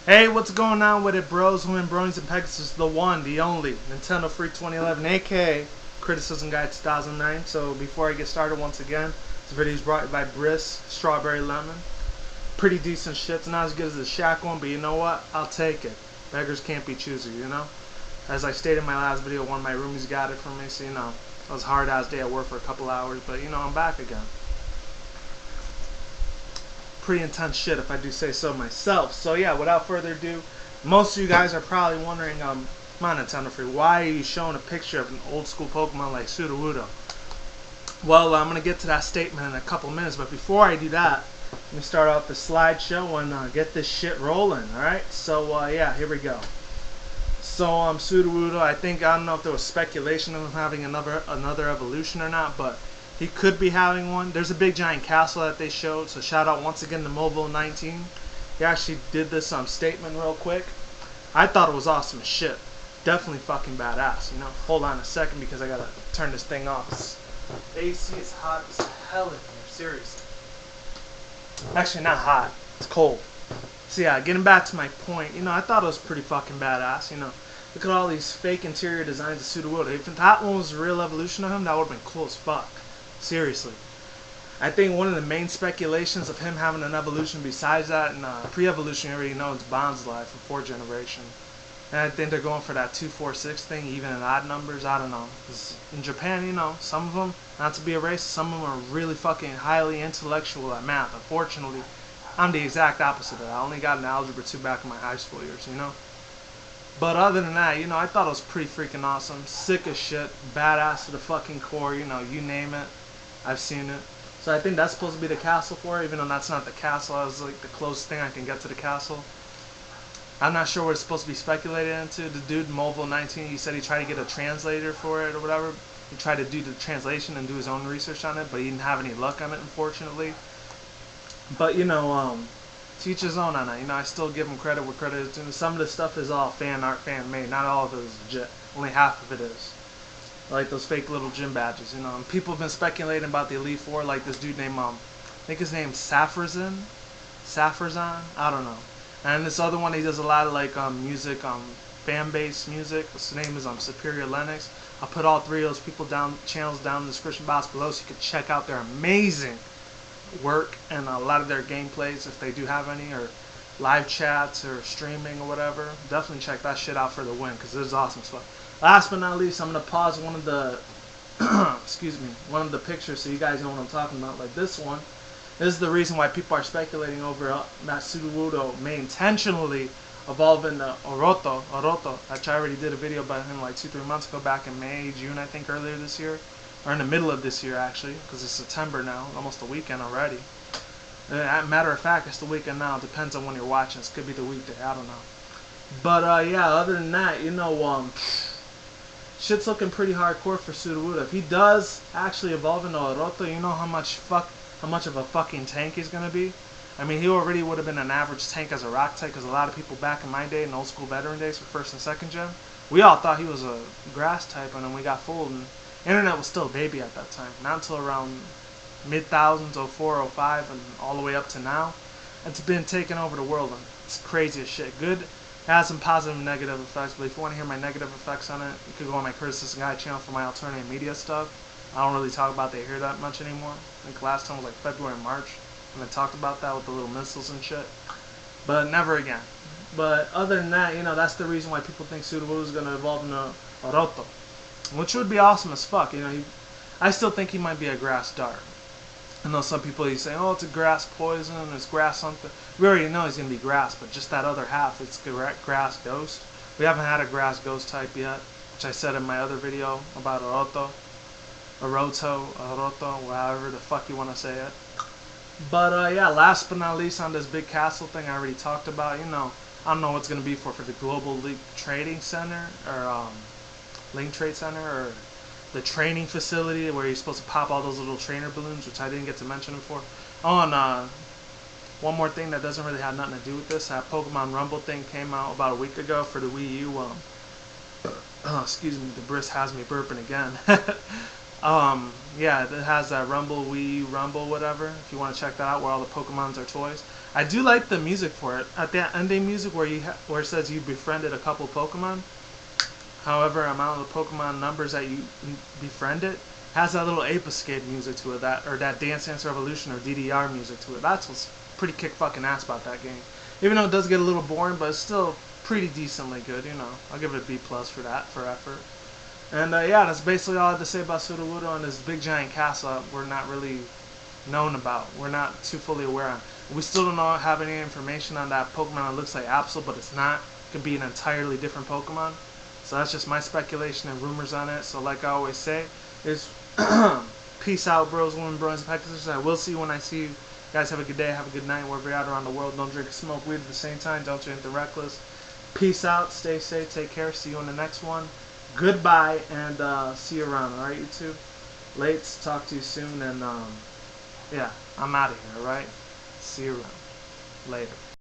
Hey, what's going on with it, bros? Who and bronies and pegasisters, the one, the only Nintendo Free 2011, aka Criticism Guide 2009. So before I get started, once again, this video is brought to you by Briss Strawberry Lemon. Pretty decent shit. It's not as good as the Shack one, but you know what? I'll take it. Beggars can't be choosers, you know? As I stated in my last video, one of my roomies got it for me, so you know, it was a hard-ass day at work for a couple hours, but you know, I'm back again. Pretty intense shit if I do say so myself. So yeah, without further ado, most of you guys are probably wondering, come on Nintendo Free, why are you showing a picture of an old school Pokemon like Sudowoodo? Well, I'm going to get to that statement in a couple minutes, but before I do that, let me start off the slideshow and get this shit rolling, alright? So yeah, here we go. So Sudowoodo, I don't know if there was speculation of him having another evolution or not, but he could be having one. There's a big giant castle that they showed, so shout out once again to Mobile19. He actually did this statement real quick. I thought it was awesome as shit. Definitely fucking badass, you know. Hold on a second because I gotta turn this thing off. The AC is hot as hell in here, seriously. Actually, not hot. It's cold. So yeah, getting back to my point, you know, I thought it was pretty fucking badass, you know. Look at all these fake interior designs of Sudowoodo. If that one was a real evolution of him, that would have been cool as fuck. Seriously. I think one of the main speculations of him having an evolution besides that, and pre-evolution, you already know it's Bonsly from 4th generation. And I think they're going for that 246 thing, even in odd numbers. I don't know. 'Cause in Japan, you know, some of them, not to be a racist, some of them are really fucking highly intellectual at math. Unfortunately, I'm the exact opposite of that. I only got an algebra 2 back in my high school years, you know. But other than that, you know, I thought it was pretty freaking awesome. Sick as shit. Badass to the fucking core, you know, you name it. I've seen it. So I think that's supposed to be the castle for it, even though that's not the castle. I was like the closest thing I can get to the castle. I'm not sure what it's supposed to be speculated into. The dude, Mobile19, he said he tried to get a translator for it or whatever. He tried to do the translation and do his own research on it, but he didn't have any luck on it, unfortunately. But, you know, to each his own on that. You know, I still give him credit where credit is due. Some of the stuff is all fan art, fan made. Not all of it is legit. Only half of it is. Like those fake little gym badges, you know. And people have been speculating about the Elite Four, like this dude named, I think his name's Saffrazan, I don't know. And this other one, he does a lot of like music, fan-based music. His name is Superior Lennox. I'll put all three of those people channels down in the description box below, so you can check out their amazing work and a lot of their gameplays if they do have any, or live chats or streaming or whatever. Definitely check that shit out for the win, because it is awesome stuff. Last but not least, I'm going to pause one of the one of the pictures so you guys know what I'm talking about. Like this one. This is the reason why people are speculating over that Sudowoodo may intentionally evolve into Oroto, which I already did a video about him like 2-3 months ago, back in May, June, I think, earlier this year. Or in the middle of this year, actually, because it's September now, almost a weekend already. Matter of fact, it's the weekend now. It depends on when you're watching. It could be the weekday. I don't know. But yeah, other than that, you know, shit's looking pretty hardcore for Sudowoodo. If he does actually evolve into Oroto, you know how much of a fucking tank he's gonna be. I mean, he already would have been an average tank as a rock type, because a lot of people back in my day, in old school veteran days for 1st and 2nd gen, we all thought he was a grass type, and then we got fooled. And internet was still a baby at that time. Not until around mid-thousands, 04, 05, and all the way up to now. It's been taking over the world, and it's crazy as shit. Good. It has some positive and negative effects, but if you want to hear my negative effects on it, you could go on my Criticism Guide channel for my alternative media stuff. I don't really talk about that here that much anymore. I think last time was like February, March, and I talked about that with the little missiles and shit. But never again. But other than that, you know, that's the reason why people think Sudowoodo is going to evolve into Oroto, which would be awesome as fuck. You know, I still think he might be a grass dart. I know some people say, oh, it's a grass poison, it's grass something. We already know he's going to be grass, but just that other half, it's grass ghost. We haven't had a grass ghost type yet, which I said in my other video about Oroto, however the fuck you want to say it. But yeah, last but not least on this big castle thing I already talked about, you know, I don't know what's going to be for the Global League Trading Center, or Link Trade Center, or the training facility where you're supposed to pop all those little trainer balloons, which I didn't get to mention before. Oh, and one more thing that doesn't really have nothing to do with this. That Pokemon Rumble thing came out about a week ago for the Wii U. Excuse me, the Briss has me burping again. Yeah, it has that Rumble Wii Rumble whatever. If you want to check that out, where all the Pokemons are toys. I do like the music for it. At that ending music where where it says you befriended a couple Pokemon, however amount of the Pokemon numbers that you befriended, has that little Ape Escape music to it, that Dance Dance Revolution or DDR music to it. That's what's pretty kick fucking ass about that game. Even though it does get a little boring, but it's still pretty decently good. You know, I'll give it a B plus for that for effort. And yeah, that's basically all I have to say about Sudowoodo and this big giant castle we're not really known about. We're not too fully aware on. We still don't have any information on that Pokemon that looks like Absol, but it's not. It could be an entirely different Pokemon. So that's just my speculation and rumors on it. So like I always say, is peace out, bros, women, bronies, and pegasisters. I will see you when I see you. Guys, have a good day, have a good night, wherever you're at around the world. Don't drink or smoke weed at the same time. Don't do anything reckless. Peace out, stay safe, take care. See you in the next one. Goodbye, and see you around. Alright, YouTube? Lates, talk to you soon, and yeah, I'm out of here, alright? See you around. Later.